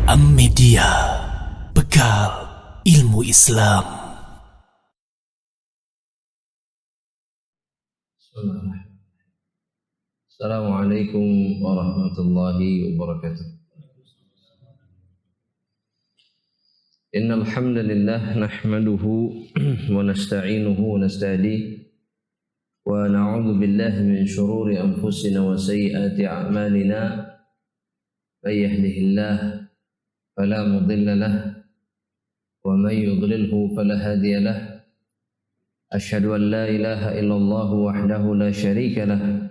Am-Media, bekal ilmu Islam. Assalamualaikum warahmatullahi wabarakatuh. Innal hamdalillah nahmaduhu wa nasta'inuhu wa nasta'dihi wa na'udzu billahi min shururi anfusina wa sayyiati a'malina. May yahdihillahu fala mudilla lahu wa may yudlilhu fala hadiya lahu. Asyhadu an la ilaha illallah wahdahu la syarika lahu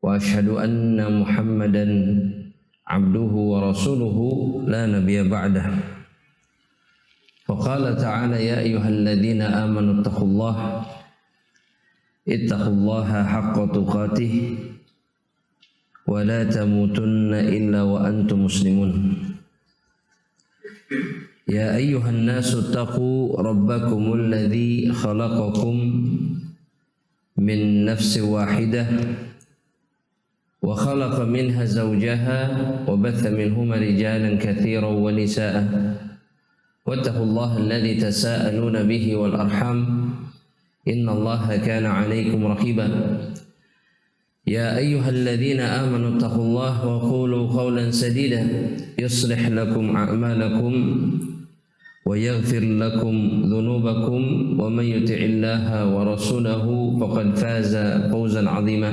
wa asyhadu anna Muhammadan abduhu wa rasuluhu la nabiyya ba'dah. Faqala ta'ala ya ayyuhalladzina amanu ittaqullaha haqqa tuqatih wa la tamutunna illa wa antum muslimun. Ya ayyuhan nasu taqu rabbakumul ladzi khalaqakum min nafsin wahidah wa khalaqa minha zawjaha wa batha minhuma rijalan katsiran wa nisaa'a wattaqullaha alladzi tasaaluna bihi wal arham innallaha kana 'alaykum raqiba. يا أيها الذين آمنوا اتقوا الله وقولوا قولا سديدا يصلح لكم أعمالكم ويغفر لكم ذنوبكم ومن يطع الله ورسوله فقد فاز فوزا عظيما.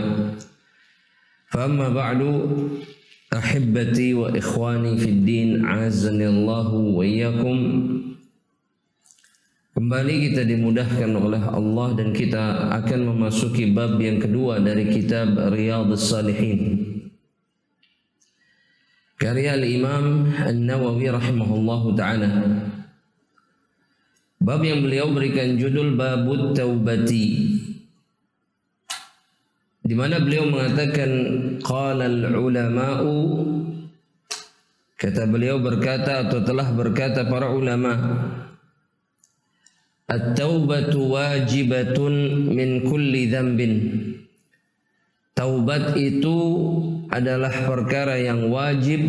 فأما بعد أحبتي وإخواني في الدين أعزني الله وإياكم. Kembali kita dimudahkan oleh Allah dan kita akan memasuki bab yang kedua dari kitab Riyadhus Shalihin karya Imam An-Nawawi rahimahullahu ta'ala. Bab yang beliau berikan judul Babut Taubati, di mana beliau mengatakan qala al-ulama'u, kata beliau berkata atau telah berkata para ulama, at-taubatu wajibatun min kulli dzambin. Taubat itu adalah perkara yang wajib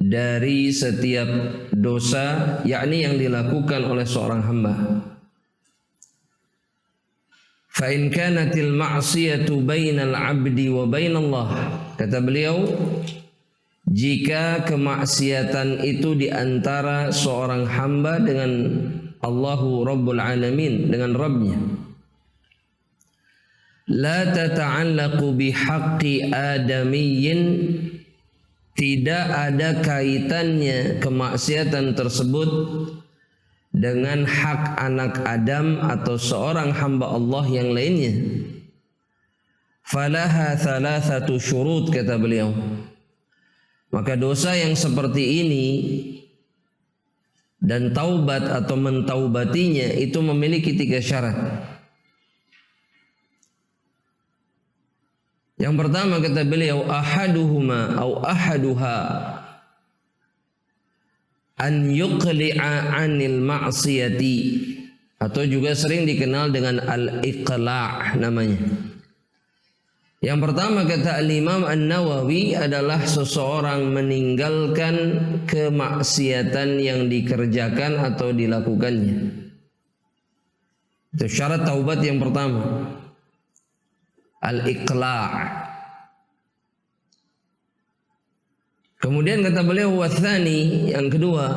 dari setiap dosa, yakni yang dilakukan oleh seorang hamba. Fa in kanatil ma'siyatu bainal 'abdi wa bainallah, kata beliau, jika kemaksiatan itu di antara seorang hamba dengan Allahu Rabbul Alamin, dengan Rabbnya, la tata'allaqu bihaqqi adamiyyin, tidak ada kaitannya kemaksiatan tersebut dengan hak anak Adam atau seorang hamba Allah yang lainnya. Falaha thalathatu syurut, kata beliau, maka dosa yang seperti ini dan taubat atau mentaubatinya itu memiliki 3 syarat. Yang pertama, kata beliau, ahaduhuma au ahaduha an yuqli'a 'anil ma'siyati, atau juga sering dikenal dengan al-iqla' namanya. Yang pertama, kata Al-Imam An-Nawawi, adalah seseorang meninggalkan kemaksiatan yang dikerjakan atau dilakukannya. Itu syarat taubat yang pertama, al-iqla'. Kemudian kata beliau, wathani, yang kedua,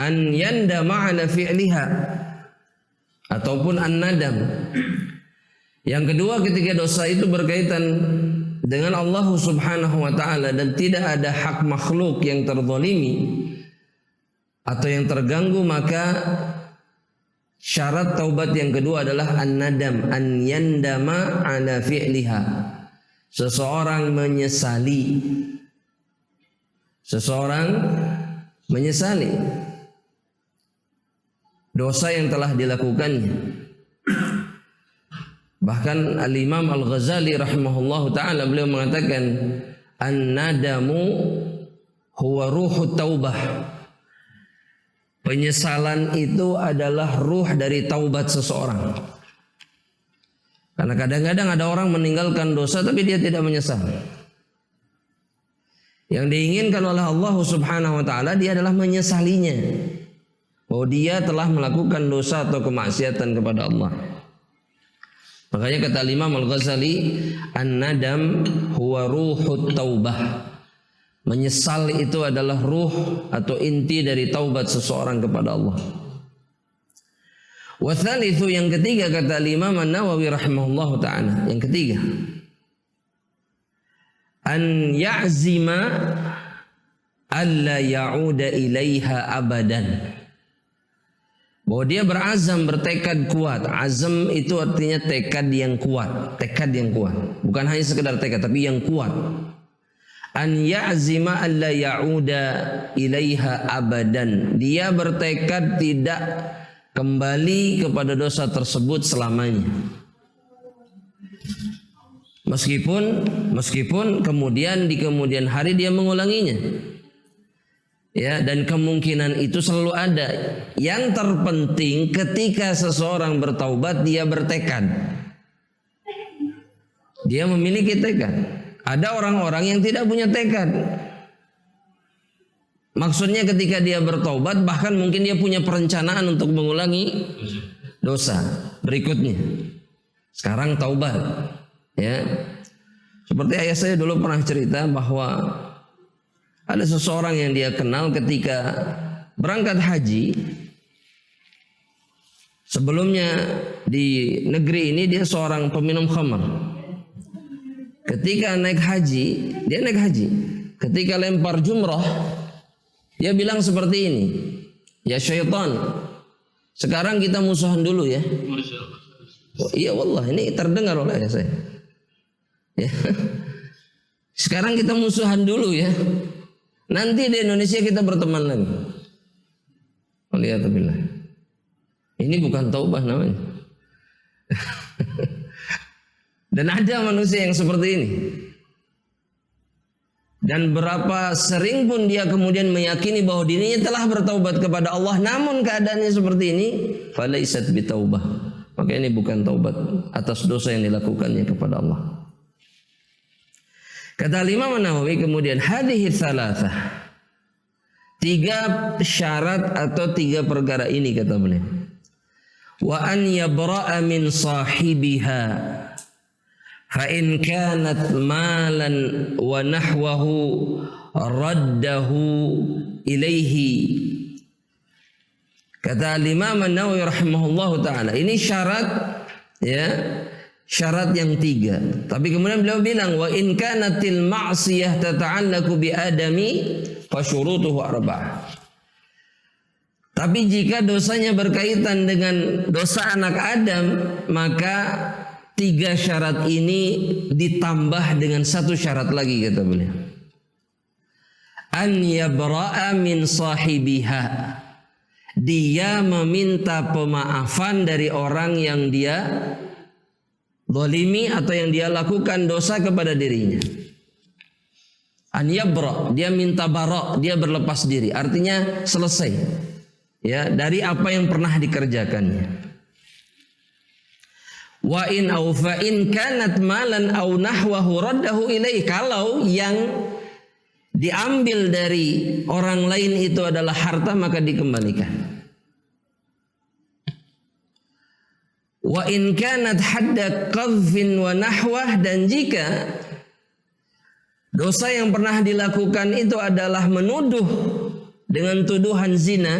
an yandama 'ala fi'liha, ataupun an-nadam. Yang kedua, ketika dosa itu berkaitan dengan Allah Subhanahu wa ta'ala dan tidak ada hak makhluk yang terzalimi atau yang terganggu, maka syarat taubat yang kedua adalah an-nadam, an yandama 'ala fi'liha. Seseorang menyesali dosa yang telah dilakukannya. Bahkan Al-Imam Al-Ghazali rahimahullahu ta'ala, beliau mengatakan an-nadamu huwa ruhut taubah. Penyesalan itu adalah ruh dari taubat seseorang. Karena kadang-kadang ada orang meninggalkan dosa tapi dia tidak menyesal. Yang diinginkan oleh Allah Subhanahu wa taala dia adalah menyesalinya, bahwa dia telah melakukan dosa atau kemaksiatan kepada Allah. Makanya kata Imam Al-Ghazali, an-nadam huwa ruhut taubah. Menyesal itu adalah ruh atau inti dari taubat seseorang kepada Allah. Wa tsalitsu, yang ketiga kata Imam An-Nawawi rahimahullahu taala, yang ketiga, an ya'zima alla ya'uda ilaiha abadan. Bahwa dia berazam, bertekad kuat. Azam itu artinya tekad yang kuat, tekad yang kuat. Bukan hanya sekedar tekad, tapi yang kuat. An ya'zima alla ya'uda ilaiha abadan. Dia bertekad tidak kembali kepada dosa tersebut selamanya. Meskipun kemudian di kemudian hari dia mengulanginya. Ya, dan kemungkinan itu selalu ada. Yang terpenting ketika seseorang bertaubat, dia bertekad. Dia memiliki tekad. Ada orang-orang yang tidak punya tekad. Maksudnya ketika dia bertaubat, bahkan mungkin dia punya perencanaan untuk mengulangi dosa berikutnya. Sekarang taubat. Ya. Seperti ayah saya dulu pernah cerita bahwa ada seseorang yang dia kenal ketika berangkat haji. Sebelumnya di negeri ini dia seorang peminum khamar. Ketika naik haji, dia naik haji. Ketika lempar jumrah, dia bilang seperti ini, ya syaitan, sekarang kita musuhan dulu ya. Oh, iya wallah, ini terdengar oleh ayah saya. Ya. Sekarang kita musuhan dulu ya. Nanti di Indonesia kita berteman lagi. Waliyatubillah. Ini bukan taubah namanya. Dan ada manusia yang seperti ini. Dan berapa sering pun dia kemudian meyakini bahwa dirinya telah bertaubat kepada Allah, namun keadaannya seperti ini, falaisat bitaubah. Maka ini bukan taubat atas dosa yang dilakukannya kepada Allah. Kata Imam Nawawi kemudian, hadhihi tsalatsah, 3 syarat atau 3 perkara ini kata beliau. Wa an yabra'a min sahibiha fa in kanat malan wa nahwahu raddahu ilaihi. Kata Imam Nawawi rahimahullahu taala, ini syarat ya. Syarat yang 3. Tapi kemudian beliau bilang, wa in kanatil ma'siyah tata'allaku bi adami fa syurutuhu arba'ah. Tapi jika dosanya berkaitan dengan dosa anak Adam, maka 3 syarat ini ditambah dengan 1 syarat lagi kata beliau. An yabra'a min sahibiha. Dia meminta pemaafan dari orang yang dia zalimi atau yang dia lakukan dosa kepada dirinya. An yabra, dia minta bara, dia berlepas diri, artinya selesai ya dari apa yang pernah dikerjakannya. Wa in au fa in kanat malan au nahwahu raddahu ilaih, kalau yang diambil dari orang lain itu adalah harta maka dikembalikan. Wa in kanat hadda qadhfin wa nahwah, dan jika dosa yang pernah dilakukan itu adalah menuduh dengan tuduhan zina,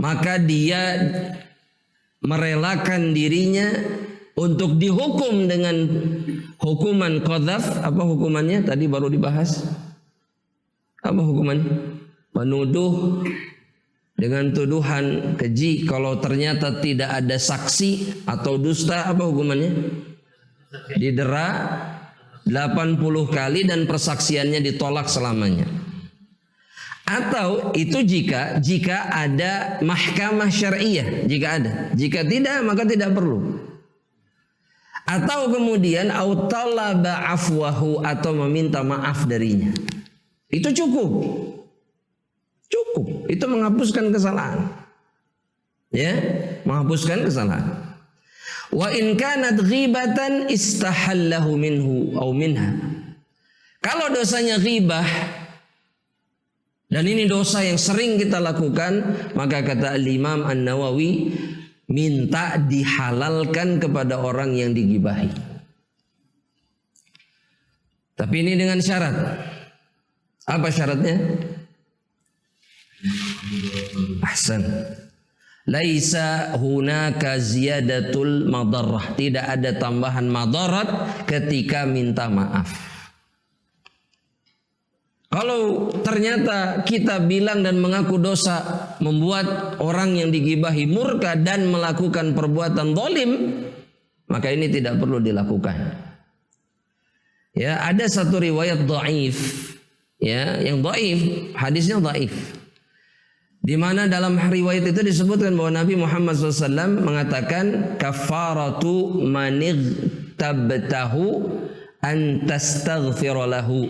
maka dia merelakan dirinya untuk dihukum dengan hukuman qadhaf. Apa hukumannya? Tadi baru dibahas. Apa hukumannya? Menuduh dengan tuduhan keji, kalau ternyata tidak ada saksi atau dusta, apa hukumannya? Didera 80 kali dan persaksiannya ditolak selamanya. Atau itu jika ada mahkamah syariah, jika ada. Jika tidak maka tidak perlu. Atau kemudian autalaba afwahu, atau meminta maaf darinya. Itu cukup. Cukup, itu menghapuskan kesalahan. Ya, menghapuskan kesalahan. Wa in kanat ghibatan istahallahu minhu au minha. Kalau dosanya ghibah, dan ini dosa yang sering kita lakukan, maka kata Al-Imam An-Nawawi, minta dihalalkan kepada orang yang digibahi. Tapi ini dengan syarat. Apa syaratnya? Ahsan. Laisa hunaka ziyadatul madarrah. Tidak ada tambahan madarat ketika minta maaf. Kalau ternyata kita bilang dan mengaku dosa membuat orang yang digibahi murka dan melakukan perbuatan zalim, maka ini tidak perlu dilakukan. Ya, ada satu riwayat dhaif, ya, yang dhaif, hadisnya dhaif. Di mana dalam riwayat itu disebutkan bahwa Nabi Muhammad SAW mengatakan kafaratu manigtabtahu an tastaghfira lahu.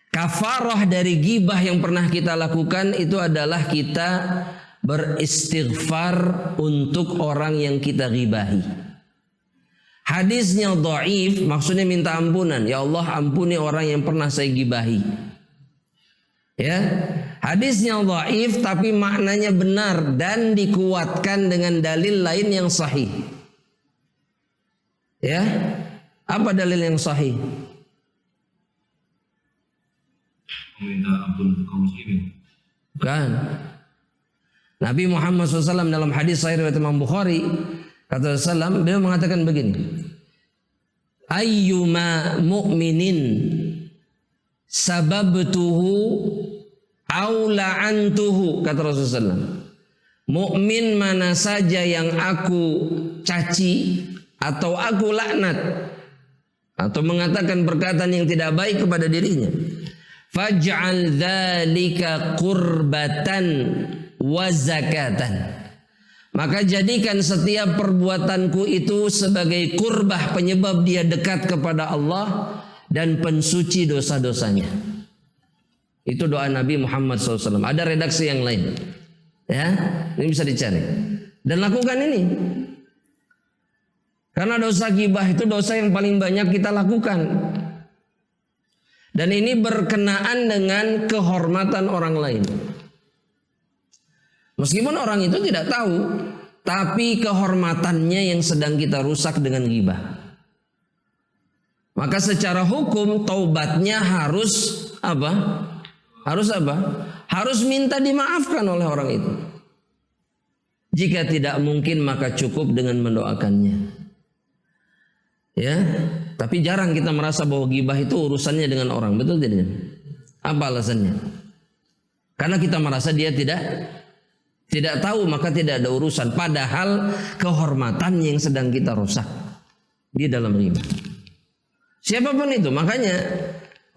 Kafarah dari gibah yang pernah kita lakukan itu adalah kita beristighfar untuk orang yang kita gibahi. Hadisnya dhaif, maksudnya minta ampunan. Ya Allah, ampuni orang yang pernah saya gibahi. Ya, hadisnya dhaif tapi maknanya benar dan dikuatkan dengan dalil lain yang sahih. Ya, apa dalil yang sahih? Meminta ampun untuk kaum muslimin. Bukan. Nabi Muhammad SAW dalam hadis sahih riwayat Imam Bukhari, kata Rasulullah, beliau mengatakan begini: ayyuma mu'minin sababtuhu aw la'antuhu, kata Rasulullah, mukmin mana saja yang aku caci atau aku laknat atau mengatakan perkataan yang tidak baik kepada dirinya, faj'al dzalika qurbatan wa zakatan, maka jadikan setiap perbuatanku itu sebagai kurbah, penyebab dia dekat kepada Allah dan pensuci dosa-dosanya. Itu doa Nabi Muhammad SAW. Ada redaksi yang lain, ya, ini bisa dicari dan lakukan ini. Karena dosa ghibah itu dosa yang paling banyak kita lakukan, dan ini berkenaan dengan kehormatan orang lain. Meskipun orang itu tidak tahu, tapi kehormatannya yang sedang kita rusak dengan ghibah. Maka secara hukum taubatnya harus apa? Harus apa? Harus minta dimaafkan oleh orang itu. Jika tidak mungkin maka cukup dengan mendoakannya. Ya, tapi jarang kita merasa bahwa ghibah itu urusannya dengan orang, betul tidak? Apa alasannya? Karena kita merasa dia tidak tahu, maka tidak ada urusan. Padahal kehormatan yang sedang kita rusak di dalam ghibah. Siapapun itu, makanya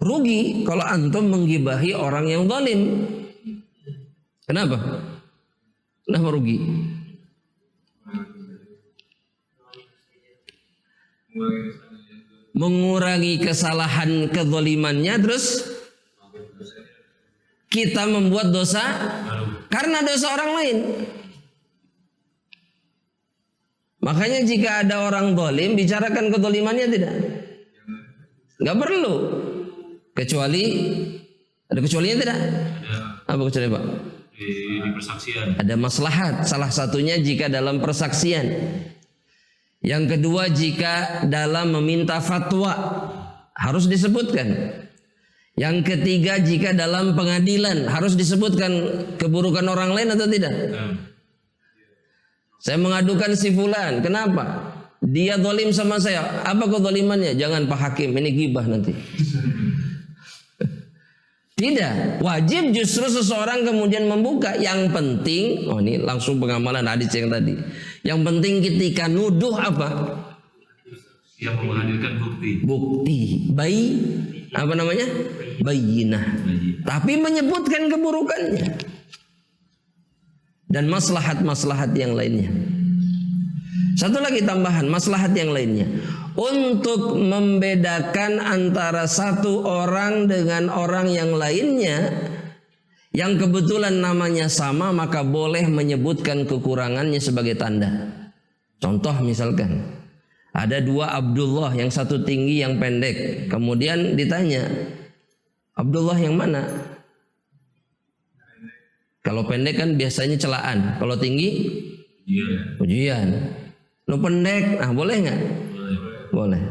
rugi kalau antum menggibahi orang yang zalim. Kenapa? Kenapa rugi? Mengurangi kesalahan kezalimannya, terus kita membuat dosa karena dosa orang lain. Makanya jika ada orang zalim, bicarakan kezalimannya tidak? Nggak perlu. Kecuali, ada kecualinya tidak? Apa kecuali Pak? Di persaksian. Ada maslahat. Salah satunya jika dalam persaksian. Yang kedua jika dalam meminta fatwa, harus disebutkan. Yang ketiga jika dalam pengadilan, harus disebutkan keburukan orang lain atau tidak? Saya mengadukan si fulan, kenapa? Dia zalim sama saya. Apa kezalimannya? Jangan Pak Hakim, ini ghibah nanti. Tidak, wajib justru seseorang kemudian membuka. Yang penting, oh ini langsung pengamalan hadis yang tadi. Yang penting ketika nuduh apa? Yang menghadirkan bukti. Bukti, apa namanya? Bayyinah. Tapi menyebutkan keburukannya dan maslahat-maslahat yang lainnya. Satu lagi tambahan, maslahat yang lainnya. Untuk membedakan antara satu orang dengan orang yang lainnya yang kebetulan namanya sama, maka boleh menyebutkan kekurangannya sebagai tanda. Contoh misalkan, Ada dua Abdullah, yang satu tinggi, yang pendek. Kemudian ditanya, Abdullah yang mana? Kalau pendek kan biasanya celaan. Kalau tinggi, pujian. Lo pendek, nah boleh nggak? Boleh.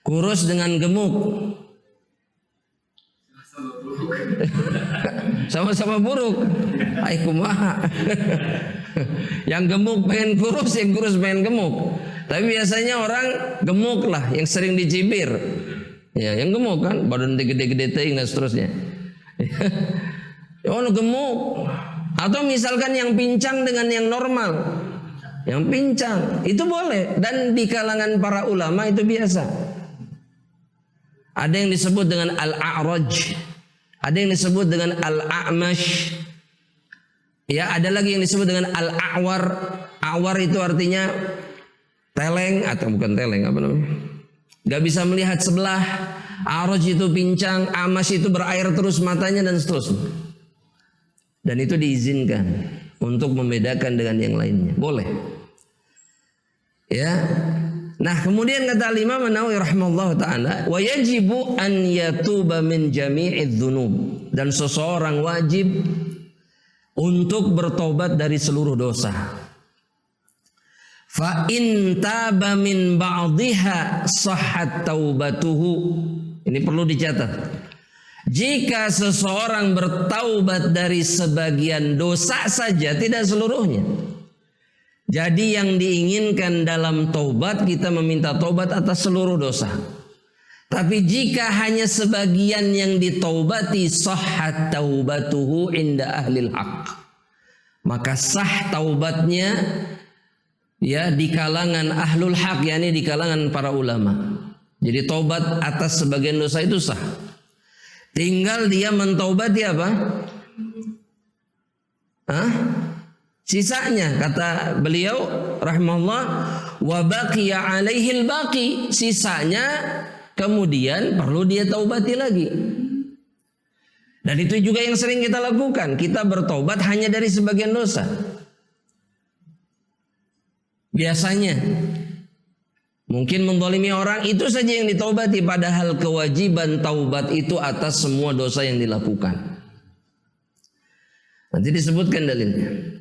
Kurus dengan gemuk. Sama-sama buruk. Ai kumaha. Yang gemuk pengen kurus, yang kurus pengen gemuk. Tapi biasanya orang gemuk lah yang sering dicibir. Ya, yang gemuk kan, badan gede-gede teuing dan seterusnya. Oh, gemuk. Atau misalkan yang pincang dengan yang normal. Yang pincang itu boleh, dan di kalangan para ulama itu biasa. Ada yang disebut dengan al-a'raj, ada yang disebut dengan al-a'mash. Ya, ada lagi yang disebut dengan al-a'war. A'war itu artinya teleng, atau bukan teleng, apa namanya? Gak bisa melihat sebelah. A'raj itu pincang, a'mash itu berair terus matanya dan seterusnya. Dan itu diizinkan untuk membedakan dengan yang lainnya. Boleh. Ya. Nah, kemudian kata Imam Nawawi rahimahullah taala, wa yajibu an yatuba min jami'idz dzunub, dan seseorang wajib untuk bertobat dari seluruh dosa. Fa in taba min ba'dihha sahhat taubatuhu. Ini perlu dicatat. Jika seseorang bertaubat dari sebagian dosa saja, tidak seluruhnya. Jadi yang diinginkan dalam taubat, kita meminta taubat atas seluruh dosa. Tapi jika hanya sebagian yang ditaubati, sahhat taubatuhu inda ahlil haq, maka sah taubatnya ya di kalangan ahlul haq, yakni di kalangan para ulama. Jadi taubat atas sebagian dosa itu sah. Tinggal dia mentaubati apa? Sisanya, kata beliau rahimahullah, wa baqiya alaihil baqi, sisanya kemudian perlu dia taubati lagi. Dan itu juga yang sering kita lakukan. Kita bertobat hanya dari sebagian dosa. Biasanya mungkin menzalimi orang, itu saja yang ditaubati, padahal kewajiban taubat itu atas semua dosa yang dilakukan. Nanti disebutkan dalilnya.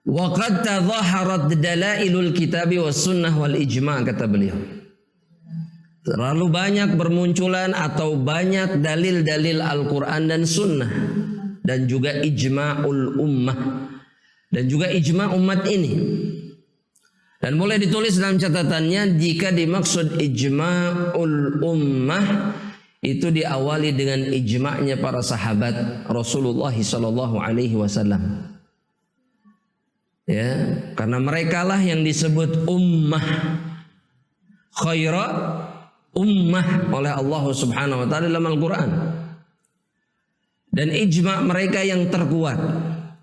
Wa qad tadhaharat dalailul kitabi was sunnah wal ijma', kata beliau. Terlalu banyak bermunculan atau banyak dalil-dalil Al-Quran dan Sunnah, dan juga ijma'ul ummah, dan juga ijma' umat ini. Dan boleh ditulis dalam catatannya, jika dimaksud ijma'ul ummah itu diawali dengan ijma'nya para sahabat Rasulullah sallallahu alaihi wasallam. Ya, karena merekalah yang disebut ummah khaira ummah oleh Allah Subhanahu wa taala dalam Al-Qur'an. Dan ijma' mereka yang terkuat.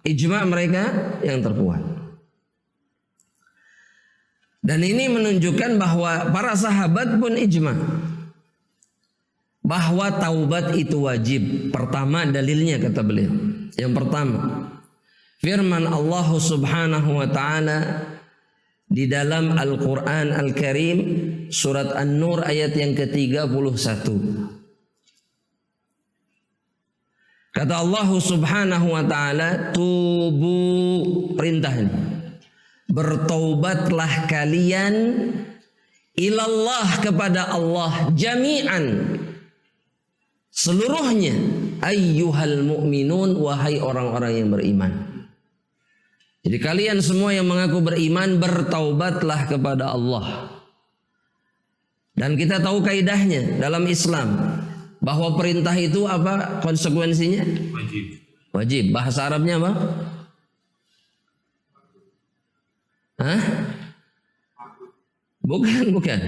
Ijma' mereka yang terkuat. Dan ini menunjukkan bahwa para sahabat pun ijma' bahwa taubat itu wajib. Pertama dalilnya, kata beliau. Yang pertama, firman Allah Subhanahu wa taala di dalam Al-Qur'an Al-Karim, surat An-Nur ayat yang ke-31. Kata Allah Subhanahu wa taala, tubu, perintah ini, bertaubatlah kalian ilallah, kepada Allah, jami'an, seluruhnya, ayyuhal mu'minun, wahai orang-orang yang beriman. Jadi kalian semua yang mengaku beriman, bertaubatlah kepada Allah. Dan kita tahu kaidahnya dalam Islam, bahwa perintah itu apa konsekuensinya? Wajib. Wajib. Bahasa Arabnya apa? Hah? Bukan.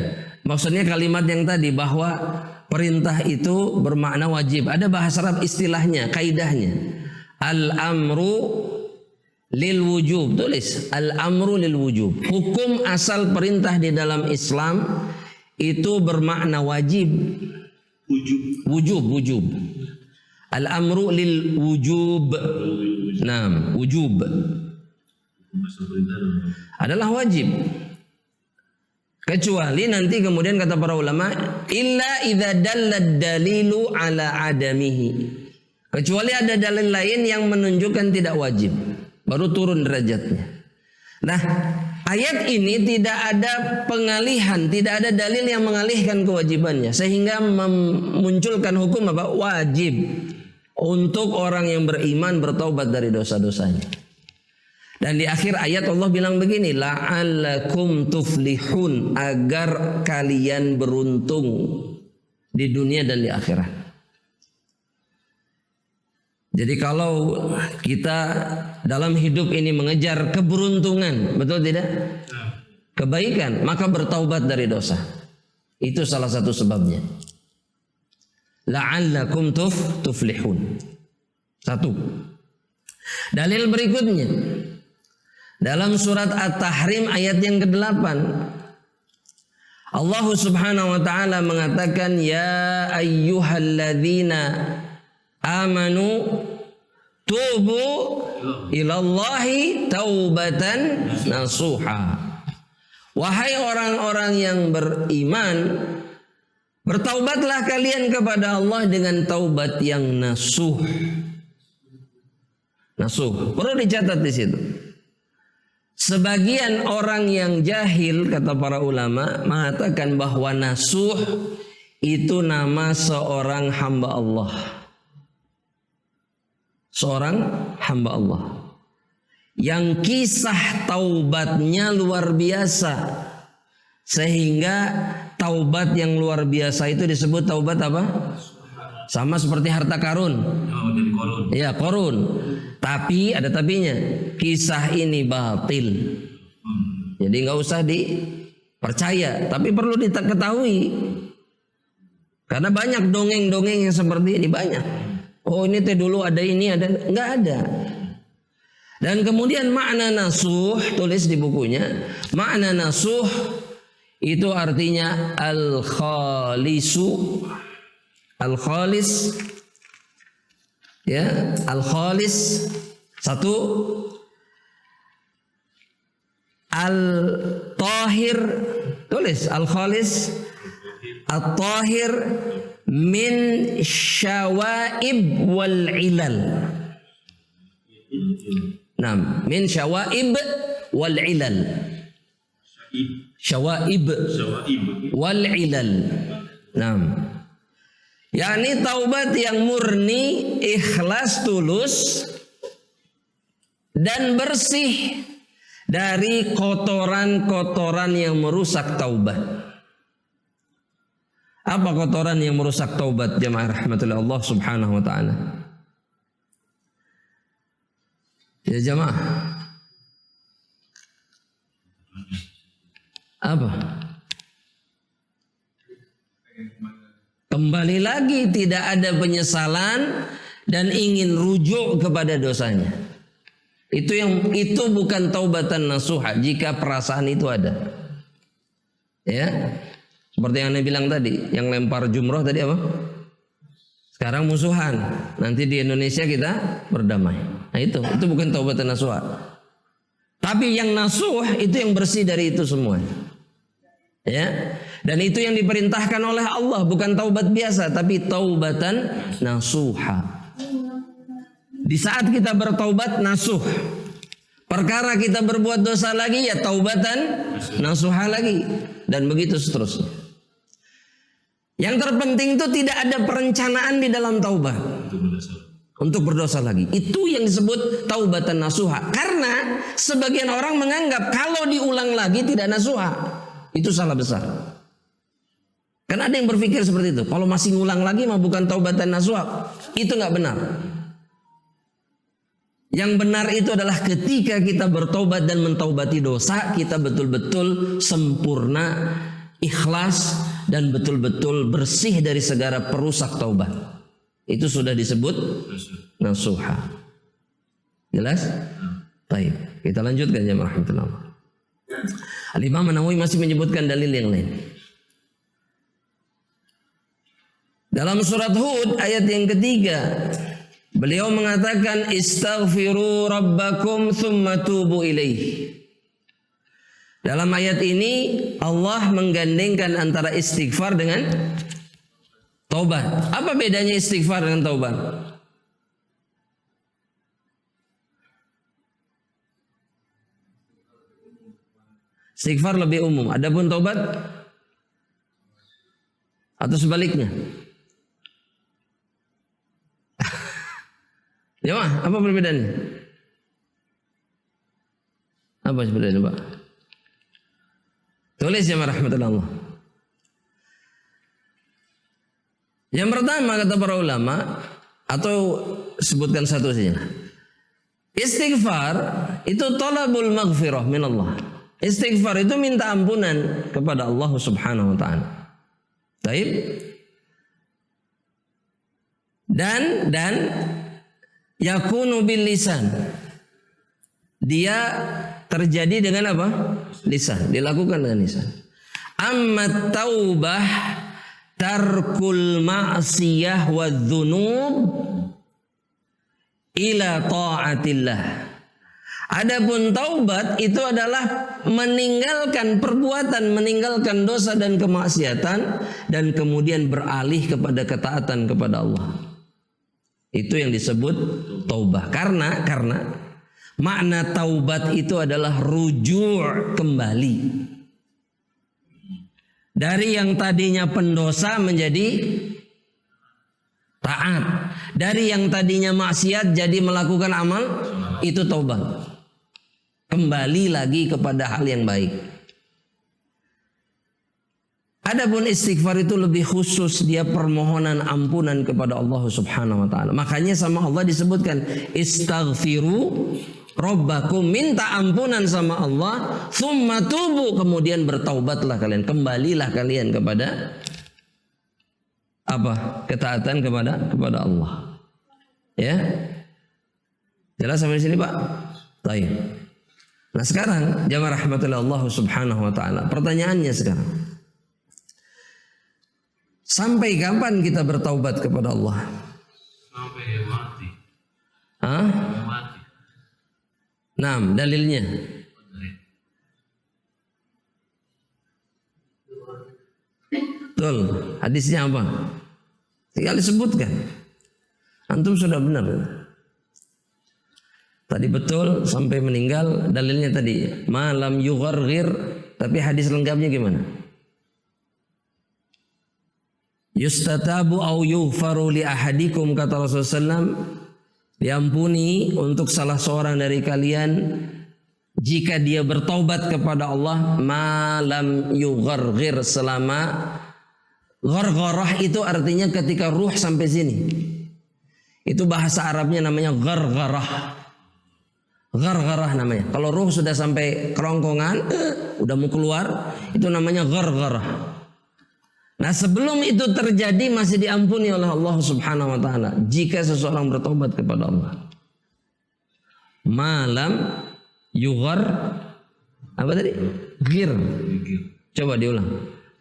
Maksudnya kalimat yang tadi, bahwa perintah itu bermakna wajib. Ada bahasa Arab istilahnya, kaidahnya. Al-amru lil wujub. Tulis al-amru lil wujub. Hukum asal perintah di dalam Islam itu bermakna wajib. Wujub. Al-amru lil wujub. Nah, wujub adalah wajib. Kecuali nanti kemudian kata para ulama, illa idza dallad dalilu ala adamihi. Kecuali ada dalil lain yang menunjukkan tidak wajib, baru turun derajatnya. Nah, ayat ini tidak ada pengalihan, tidak ada dalil yang mengalihkan kewajibannya sehingga memunculkan hukum apa? Wajib untuk orang yang beriman bertaubat dari dosa-dosanya. Dan di akhir ayat Allah bilang begini, la'allakum tuflihun, agar kalian beruntung di dunia dan di akhirat. Jadi kalau kita dalam hidup ini mengejar keberuntungan, betul tidak? Kebaikan, maka bertaubat dari dosa. Itu salah satu sebabnya. La'allakum tuflihun. Satu. Dalil berikutnya dalam surat At-Tahrim ayat yang ke-8. Allah Subhanahu wa taala mengatakan, ya ayyuhalladzina amanu tubu ilallahi taubatan nasuha. Wahai orang-orang yang beriman, bertaubatlah kalian kepada Allah dengan taubat yang nasuh. Nasuh, perlu dicatat di situ. Sebagian orang yang jahil, kata para ulama, mengatakan bahwa nasuh itu nama seorang hamba Allah. Seorang hamba Allah yang kisah taubatnya luar biasa, sehingga taubat yang luar biasa itu disebut taubat apa? Sama seperti harta karun. Oh, jadi korun. Ya, korun. Tapi ada tapinya. Kisah ini batil. Jadi nggak usah dipercaya, tapi perlu diketahui. Karena banyak dongeng-dongeng yang seperti ini, banyak. Oh, ini teh dulu ada ini, ada, nggak ada. Dan kemudian makna nasuh, tulis di bukunya, makna nasuh itu artinya al-khalisu. Al-khalis, ya, al-khalis satu, al-tahir, tulis al-khalis, al-tahir min syawaib wal ilal. Nah, min syawaib wal ilal. Syawaib wal ilal. Nah, yakni taubat yang murni, ikhlas, tulus, dan bersih dari kotoran-kotoran yang merusak taubat. Apa kotoran yang merusak taubat, jemaah rahmatullah Allah subhanahu wa ta'ala? Ya jemaah, apa? Kembali lagi, tidak ada penyesalan dan ingin rujuk kepada dosanya. Itu bukan taubatan nasuha jika perasaan itu ada. Ya. Seperti yang Anda bilang tadi, yang lempar jumroh tadi apa? Sekarang musuhan. Nanti di Indonesia kita berdamai. Nah, itu bukan taubatan nasuha. Tapi yang nasuh itu yang bersih dari itu semua. Ya. Dan itu yang diperintahkan oleh Allah, bukan taubat biasa, tapi taubatan nasuha. Di saat kita bertaubat nasuh, perkara kita berbuat dosa lagi, ya taubatan nasuha lagi, dan begitu seterusnya. Yang terpenting itu tidak ada perencanaan di dalam taubat untuk berdosa lagi. Itu yang disebut taubatan nasuha. Karena sebagian orang menganggap kalau diulang lagi tidak nasuha, itu salah besar. Karena ada yang berpikir seperti itu. Kalau masih ngulang lagi mah bukan taubatan nasuha. Itu nggak benar. Yang benar itu adalah ketika kita bertobat dan mentaubati dosa, kita betul-betul sempurna, ikhlas, dan betul-betul bersih dari segala perusak taubat. Itu sudah disebut nasuha. Jelas? Baik, kita lanjutkan jemaah rahmatullah. Al-Imam An-Nawawi masih menyebutkan dalil yang lain. Dalam surat Hud ayat yang ketiga, beliau mengatakan istaghfiru rabbakum thumma tubu ilaih. Dalam ayat ini Allah menggandengkan antara istighfar dengan taubat. Apa bedanya istighfar dengan taubat? Istighfar lebih umum, adapun taubat atau sebaliknya? Ya, apa perbedaannya? Apa perbedaannya, Pak? Tulis ya rahmatullah Allah. Yang pertama kata para ulama, atau sebutkan satu saja. Istighfar itu talabul maghfirah min Allah. Istighfar itu minta ampunan kepada Allah Subhanahu wa taala. Baik. Dan yakunu bil lisan. Dia terjadi dengan apa? Lisan, dilakukan dengan lisan. Amma taubah tarkul ma'siyah wa dzunub ila ta'atillah. Adapun taubat itu adalah meninggalkan perbuatan, meninggalkan dosa dan kemaksiatan dan kemudian beralih kepada ketaatan kepada Allah. Itu yang disebut taubah. Karena makna taubat itu adalah rujuk kembali. Dari yang tadinya pendosa menjadi taat. Dari yang tadinya maksiat jadi melakukan amal, itu taubat. Kembali lagi kepada hal yang baik. Adapun istighfar itu lebih khusus, dia permohonan ampunan kepada Allah Subhanahu wa taala. Makanya sama Allah disebutkan istaghfiru rabbakum, minta ampunan sama Allah, tsumma tubu, kemudian bertaubatlah kalian, kembalilah kalian kepada apa? Ketaatan kepada Allah. Ya. Jelas sampai sini, Pak? Baik. Nah, sekarang jamaah rahmatullah Allah Subhanahu wa taala. Pertanyaannya sekarang, sampai kapan kita bertaubat kepada Allah? Sampai mati. Hah? Sampai mati. Nah, dalilnya. Betul. Hadisnya apa? Tinggal disebutkan. Antum sudah benar. Tadi betul sampai meninggal, dalilnya tadi malam yugharghir, tapi hadis lengkapnya gimana? Yustatabu au yughfaru li ahadikum, kata Rasulullah SAW, diampuni untuk salah seorang dari kalian jika dia bertaubat kepada Allah malam yugharghir, selama ghargharah itu artinya ketika ruh sampai sini. Itu bahasa Arabnya namanya ghargharah. Ghargharah namanya. Kalau ruh sudah sampai kerongkongan, udah mau keluar, itu namanya ghargharah. Nah, sebelum itu terjadi masih diampuni oleh Allah Subhanahu wa taala jika seseorang bertobat kepada Allah. Malam yughar apa tadi? Ghir. Coba diulang.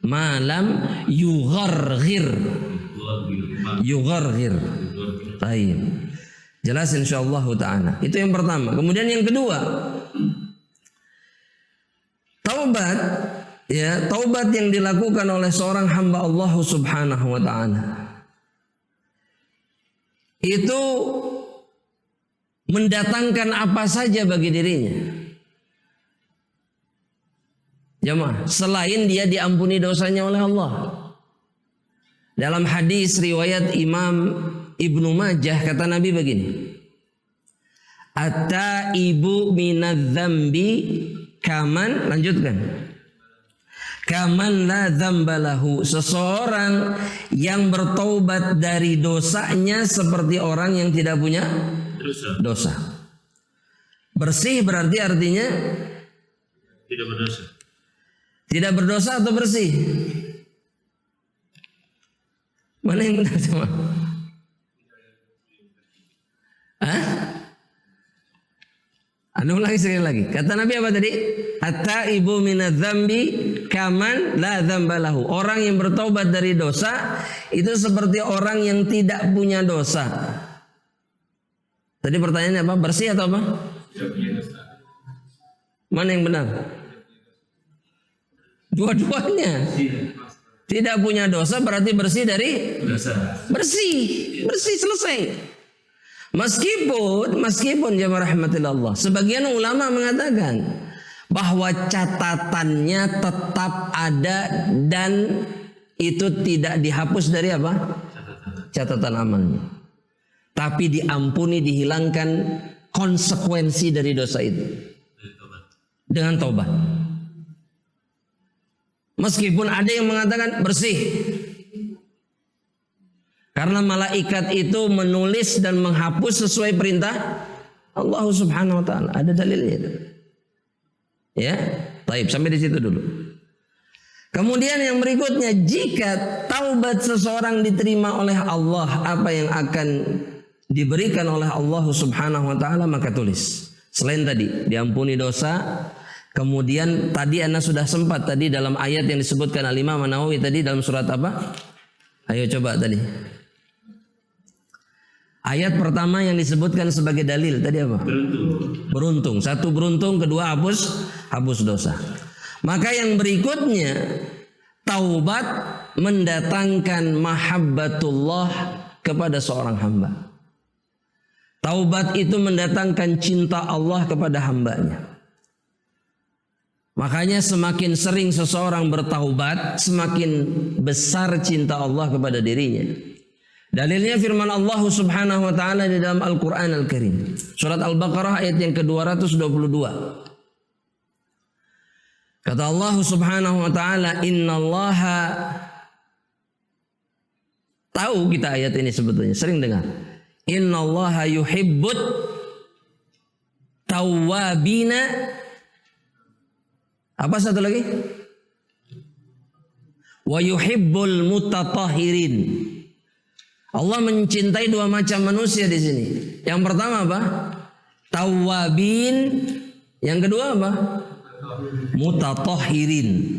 Malam yugharghir. Yugharghir. Baik. Jelas insyaallah taala. Itu yang pertama. Kemudian yang kedua, taubat, ya, taubat yang dilakukan oleh seorang hamba Allah Subhanahu wa taala itu mendatangkan apa saja bagi dirinya. Jamaah, selain dia diampuni dosanya oleh Allah. Dalam hadis riwayat Imam Ibnu Majah kata Nabi begini, at-taibu minadz-dzambi kaman, lanjutkan, kaman la dzambalahu, seseorang yang bertaubat dari dosanya seperti orang yang tidak punya dosa. Bersih berarti artinya Tidak berdosa. tidak berdosa atau bersih? Mana yang benar sama? Hah? Anu lagi sekali lagi. Kata Nabi apa tadi? At-taibu minadz-dzambi kaman la dzambalahu. Orang yang bertobat dari dosa itu seperti orang yang tidak punya dosa. Tadi pertanyaannya apa? Bersih atau apa? Mana yang benar? Dua-duanya. Tidak punya dosa berarti bersih dari bersih selesai. Meskipun jemaah rahmatillah, sebagian ulama mengatakan bahwa catatannya tetap ada dan itu tidak dihapus dari apa? Catatan amalnya. Tapi diampuni, dihilangkan konsekuensi dari dosa itu dengan taubat. Meskipun ada yang mengatakan bersih, karena malaikat itu menulis dan menghapus sesuai perintah Allah Subhanahu wa taala. Ada dalilnya itu. Ya, baik, sampai di situ dulu. Kemudian yang berikutnya, jika taubat seseorang diterima oleh Allah, apa yang akan diberikan oleh Allah Subhanahu wa taala, maka tulis. Selain tadi diampuni dosa, kemudian tadi Anda sudah sempat tadi dalam ayat yang disebutkan Al-Imam An-Nawawi tadi dalam surat apa? Ayo coba tadi. Ayat pertama yang disebutkan sebagai dalil tadi apa? Beruntung. Satu beruntung, kedua hapus dosa. Maka yang berikutnya, taubat mendatangkan mahabbatullah kepada seorang hamba. Taubat itu mendatangkan cinta Allah kepada hambanya. Makanya semakin sering seseorang bertaubat, semakin besar cinta Allah kepada dirinya. Dalilnya firman Allah Subhanahu wa taala di dalam Al-Qur'an Al-Karim. Surat Al-Baqarah ayat yang ke-222. Kata Allah Subhanahu wa taala, "Innallaha", tahu kita ayat ini sebetulnya, sering dengar. "Innallaha yuhibbut tawwabina", apa satu lagi? "Wa yuhibbul mutatahhirin". Allah mencintai dua macam manusia di sini. Yang pertama apa? Tawwabin. Yang kedua apa? Mutatahhirin.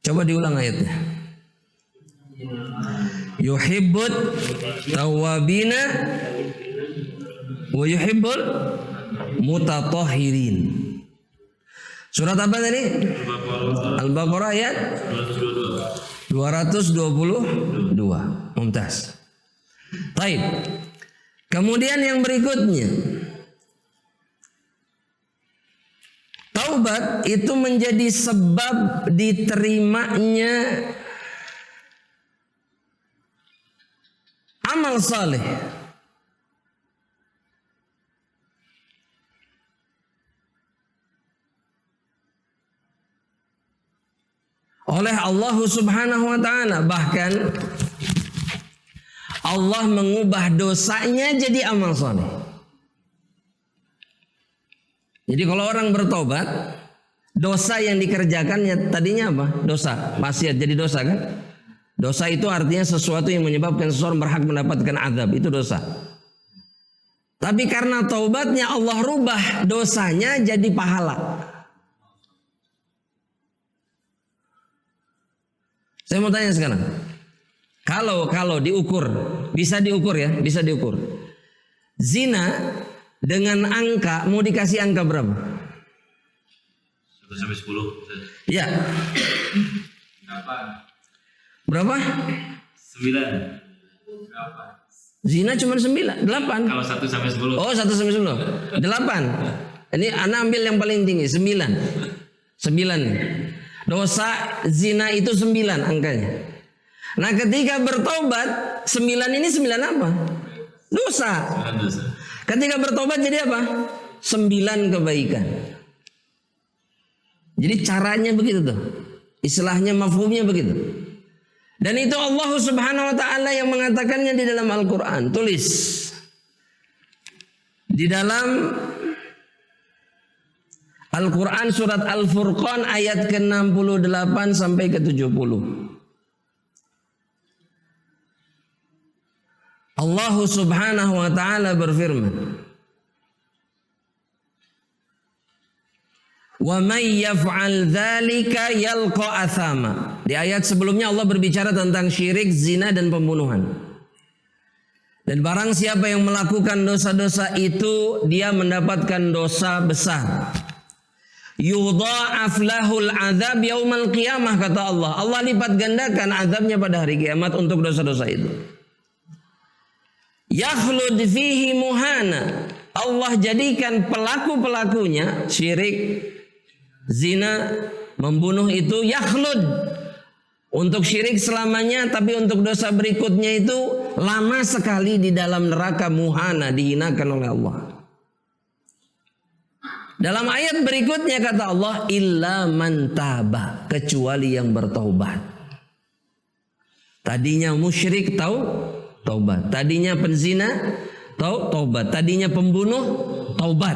Coba diulang ayatnya. Yuhibbut tawwabina wa yuhibbul mutatahhirin. Surat apa tadi? Al-Baqarah ayat 222. Mumtaz. Baik. Kemudian yang berikutnya, taubat itu menjadi sebab diterimanya amal saleh. Oleh Allah Subhanahu wa taala. Bahkan Allah mengubah dosanya jadi amal saleh. Jadi kalau orang bertobat, dosa yang dikerjakannya tadinya apa? Dosa, maksiat jadi dosa kan? Dosa itu artinya sesuatu yang menyebabkan seseorang berhak mendapatkan azab, itu dosa. Tapi karena taubatnya Allah rubah dosanya jadi pahala. Saya mau tanya sekarang. Kalau diukur, bisa diukur ya, bisa diukur. Zina dengan angka, mau dikasih angka berapa? 1 sampai 10. Ya. Berapa? 9. Zina cuma 9, 8. Kalau 1 sampai 10. Oh, 1 sampai 10. 8. Ini ana ambil yang paling tinggi, 9. 9. Dosa zina itu 9 angkanya. Nah, ketika bertobat, 9 ini 9 apa? Dosa. Ketika bertobat jadi apa? 9 kebaikan. Jadi caranya begitu tuh. Istilahnya, mafhumnya begitu. Dan itu Allah Subhanahu wa taala yang mengatakannya di dalam Al-Qur'an. Tulis. Di dalam Al-Qur'an surat Al-Furqan ayat ke-68 sampai ke-70. Allah Subhanahu wa taala berfirman, "Wa may yaf'al dzalika yalqa athama." Di ayat sebelumnya Allah berbicara tentang syirik, zina dan pembunuhan. Dan barang siapa yang melakukan dosa-dosa itu, dia mendapatkan dosa besar. Yudha'af lahul adzab yaumal qiyamah, kata Allah. Allah lipat gandakan azabnya pada hari kiamat untuk dosa-dosa itu. Yakhlud fihi muhana. Allah jadikan pelaku-pelakunya syirik, zina, membunuh itu yakhlud. Untuk syirik selamanya, tapi untuk dosa berikutnya itu lama sekali di dalam neraka muhana, dihinakan oleh Allah. Dalam ayat berikutnya kata Allah, illa man taba, kecuali yang bertaubat. Tadinya musyrik taubat. Tadinya penzina taubat. Tadinya pembunuh taubat.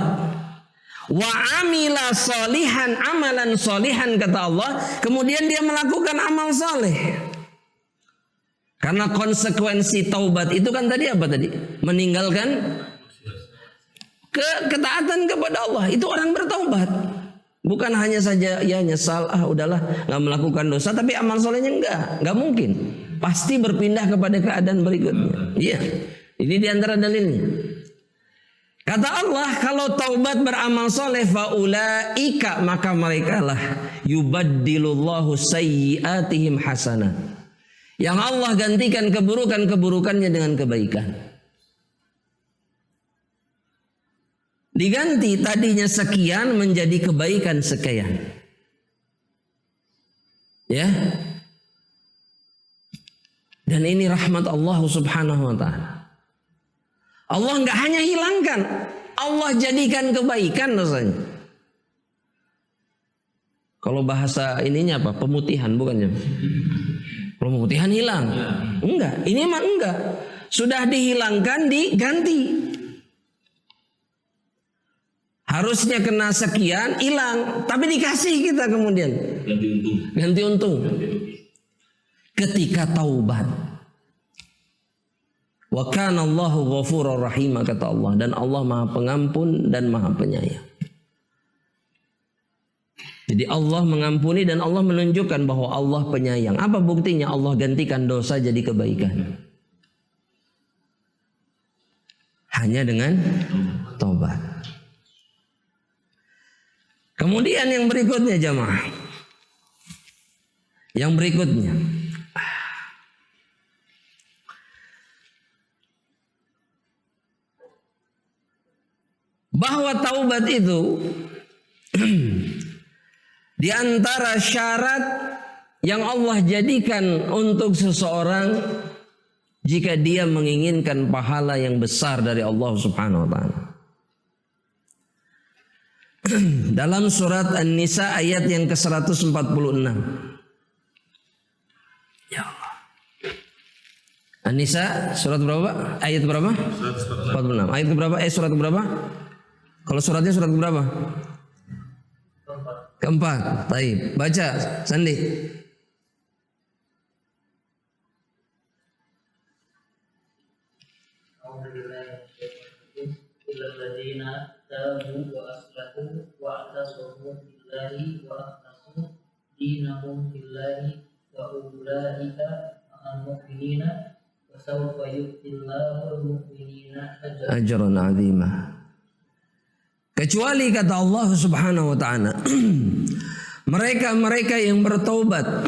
Wa amila solihan, amalan solihan kata Allah, kemudian dia melakukan amal soleh. Karena konsekuensi taubat itu kan tadi apa tadi? Meninggalkan ketaatan kepada Allah. Itu orang bertaubat. Bukan hanya saja ya nyesal, udahlah nggak melakukan dosa, tapi amal solehnya nggak mungkin. Pasti berpindah kepada keadaan berikutnya. Iya, ini diantara dalilnya. Kata Allah, kalau taubat beramal soleh, faulaika, maka mereka lah yubaddilullahu sayyiatihim hasanah. Yang Allah gantikan keburukannya dengan kebaikan. Diganti tadinya sekian menjadi kebaikan sekian. Ya. Dan ini rahmat Allah subhanahu wa ta'ala. Allah nggak hanya hilangkan, Allah jadikan kebaikan rasanya. Kalau bahasa ininya apa? Pemutihan bukannya? Kalau pemutihan hilang? Enggak, ini mah enggak. Sudah dihilangkan, diganti. Harusnya kena sekian, hilang, tapi dikasih kita kemudian. Ganti untung. Ketika taubat. Wa kana Allahu ghafurur rahim, kata Allah, dan Allah Maha Pengampun dan Maha Penyayang. Jadi Allah mengampuni dan Allah menunjukkan bahwa Allah penyayang. Apa buktinya? Allah gantikan dosa jadi kebaikan. Hanya dengan taubat. Kemudian yang berikutnya jamaah. Yang berikutnya. Bahwa taubat itu di antara syarat yang Allah jadikan untuk seseorang jika dia menginginkan pahala yang besar dari Allah Subhanahu wa taala. Dalam surat An-Nisa ayat yang ke-146. Ya Allah. An-Nisa surat berapa? Ayat berapa? 146. Ayat berapa? Surat berapa? Kalau suratnya surat berapa? Keempat. Baik, baca Sandi. Ajran 'azima. Kecuali kata Allah Subhanahu wa taala, mereka-mereka yang bertaubat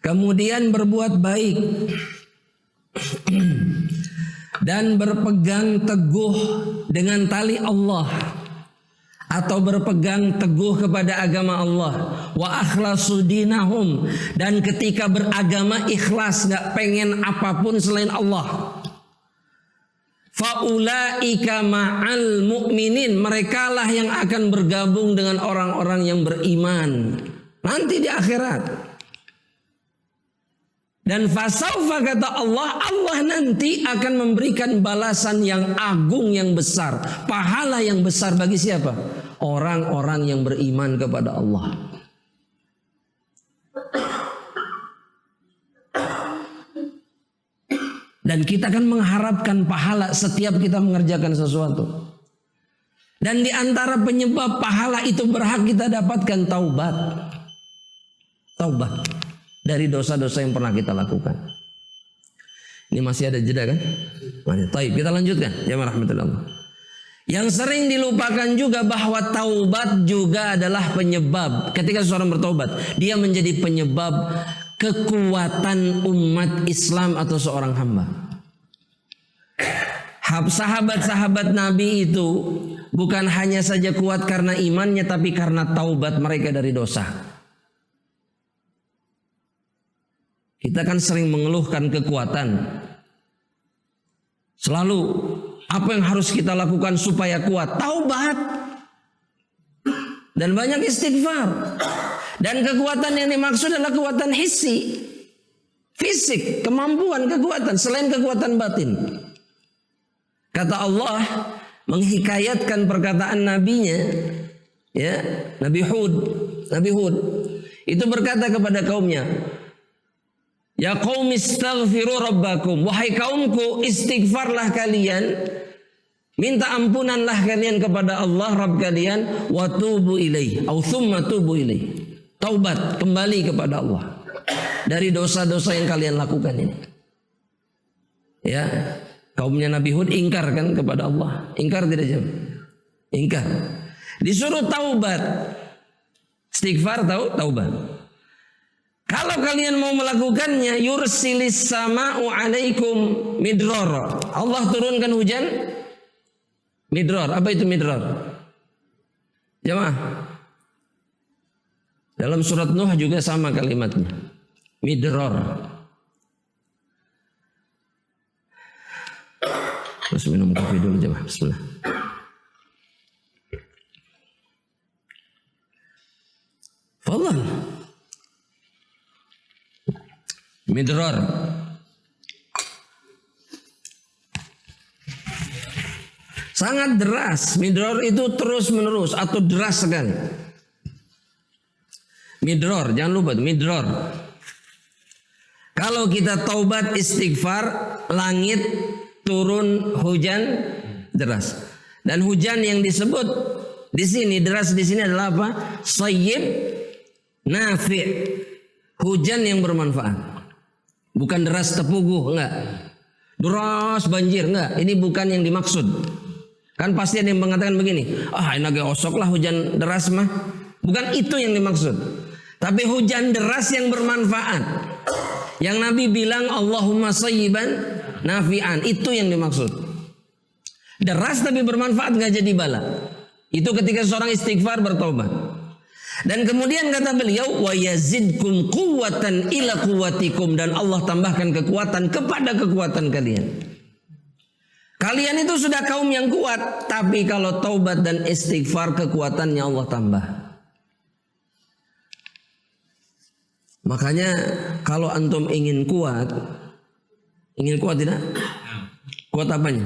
kemudian berbuat baik dan berpegang teguh dengan tali Allah atau berpegang teguh kepada agama Allah, wa akhlasu dinahum, dan ketika beragama ikhlas, nggak pengen apapun selain Allah. Faulaika ma'al mu'minin, merekalah yang akan bergabung dengan orang-orang yang beriman nanti di akhirat. Dan fasaufa kata Allah, Allah nanti akan memberikan balasan yang agung, yang besar, pahala yang besar bagi siapa? Orang-orang yang beriman kepada Allah. Dan kita kan mengharapkan pahala setiap kita mengerjakan sesuatu. Dan di antara penyebab pahala itu berhak kita dapatkan taubat. Taubat dari dosa-dosa yang pernah kita lakukan. Ini masih ada jeda kan? Baik, kita lanjutkan. Ya rahmatullah. Yang sering dilupakan juga bahwa taubat juga adalah penyebab. Ketika seorang bertobat, dia menjadi penyebab kekuatan umat Islam atau seorang hamba. Sahabat-sahabat Nabi itu bukan hanya saja kuat karena imannya, tapi karena taubat mereka dari dosa. Kita kan sering mengeluhkan kekuatan. Selalu apa yang harus kita lakukan supaya kuat? Taubat. Dan banyak istighfar. Dan kekuatan yang dimaksud adalah kekuatan hissi. Fisik, kemampuan, kekuatan. Selain kekuatan batin. Kata Allah menghikayatkan perkataan nabinya. Ya, Nabi Hud. Itu berkata kepada kaumnya. Ya qaum istaghfiru rabbakum. Wahai kaumku, istighfarlah kalian. Minta ampunanlah kalian kepada Allah Rabb kalian. Wa tubu ilaih. Au thumma tubu ilaih. Taubat, kembali kepada Allah. Dari dosa-dosa yang kalian lakukan ini. Ya, kaumnya Nabi Hud ingkar kan kepada Allah. Ingkar tidak jam? Ingkar. Disuruh taubat. Istighfar taubat. Kalau kalian mau melakukannya, yursilis sama'u alaikum midrar. Allah turunkan hujan midrar. Apa itu midrar? Jemaah. Dalam surat Nuh juga sama kalimatnya. Midrar. Terus minum kopi dulu jemaah. Bismillah. Fadhal. Midrar. Sangat deras. Midrar itu terus menerus atau deras sekali. Midrar, jangan lupa midrar. Kalau kita taubat istighfar, langit turun hujan deras. Dan hujan yang disebut di sini deras di sini adalah apa? Sayyib nafi'. Hujan yang bermanfaat. Bukan deras tepuguh, enggak. Deras banjir, enggak. Ini bukan yang dimaksud. Kan pasti ada yang mengatakan begini, ini agak osok lah hujan deras mah. Bukan itu yang dimaksud. Tapi hujan deras yang bermanfaat. Yang Nabi bilang Allahumma sayyiban nafi'an. Itu yang dimaksud. Deras tapi bermanfaat enggak jadi bala. Itu ketika seorang istighfar bertobat. Dan kemudian kata beliau wa yazidkum quwwatan ila quwwatikum, dan Allah tambahkan kekuatan kepada kekuatan kalian. Kalian itu sudah kaum yang kuat, tapi kalau taubat dan istighfar kekuatannya Allah tambah. Makanya kalau antum ingin kuat tidak? Kuat apanya?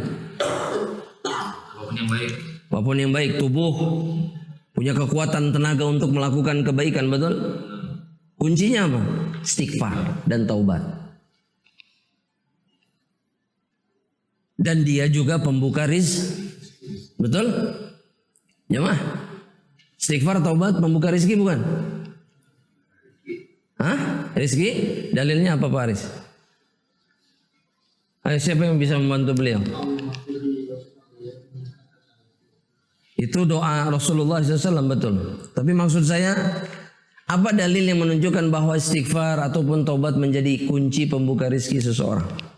Apapun yang baik, tubuh punya kekuatan tenaga untuk melakukan kebaikan, betul? Kuncinya apa? Istighfar dan taubat. Dan dia juga pembuka betul? Jemaah, istighfar, taubat, pembuka rizki bukan? Rizki? Dalilnya apa Pak Aris? Ayo, siapa yang bisa membantu beliau? Itu doa Rasulullah SAW, betul. Tapi maksud saya, apa dalil yang menunjukkan bahwa istighfar ataupun taubat menjadi kunci pembuka rizki seseorang?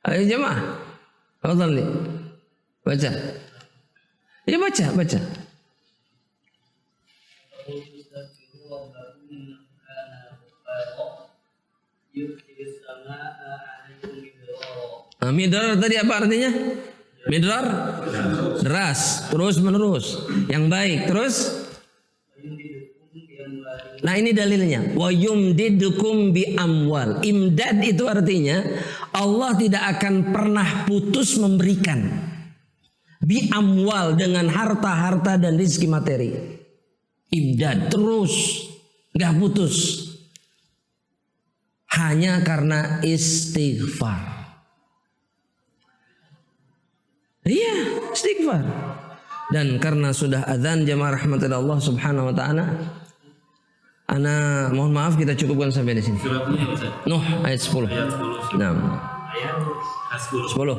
Ayo jemaah, nih, baca. Ya baca. Midrar tadi apa artinya? Midrar deras, terus menerus, yang baik, terus. Nah ini dalilnya. Wa yumdidukum bi amwal. Imdad itu artinya Allah tidak akan pernah putus memberikan. Bi amwal, dengan harta-harta dan rizki materi. Imdad terus, nggak putus. Hanya karena istighfar. Iya, istighfar. Dan karena sudah azan jemaah rahmatillah Allah subhanahu wa ta'ala, Ana mohon maaf kita cukupkan sampai di sini. Surat Nuh ya Ustaz? Nuh ayat 10. Ayat 10. Nah, Ayat 10. 10.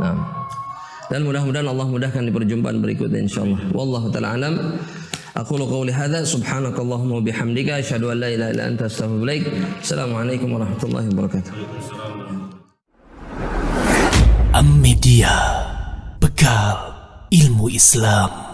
Nah. Dan mudah-mudahan Allah mudahkan di perjumpaan berikutnya insyaallah. Wallahu taala alam. Aqulu qawli hadza subhanakallahumma wa bihamdika asyhadu an la ilaha illa anta astaghfiruka wa atubu ilaik. Assalamualaikum warahmatullahi wabarakatuh. Am Media, bekal ilmu Islam.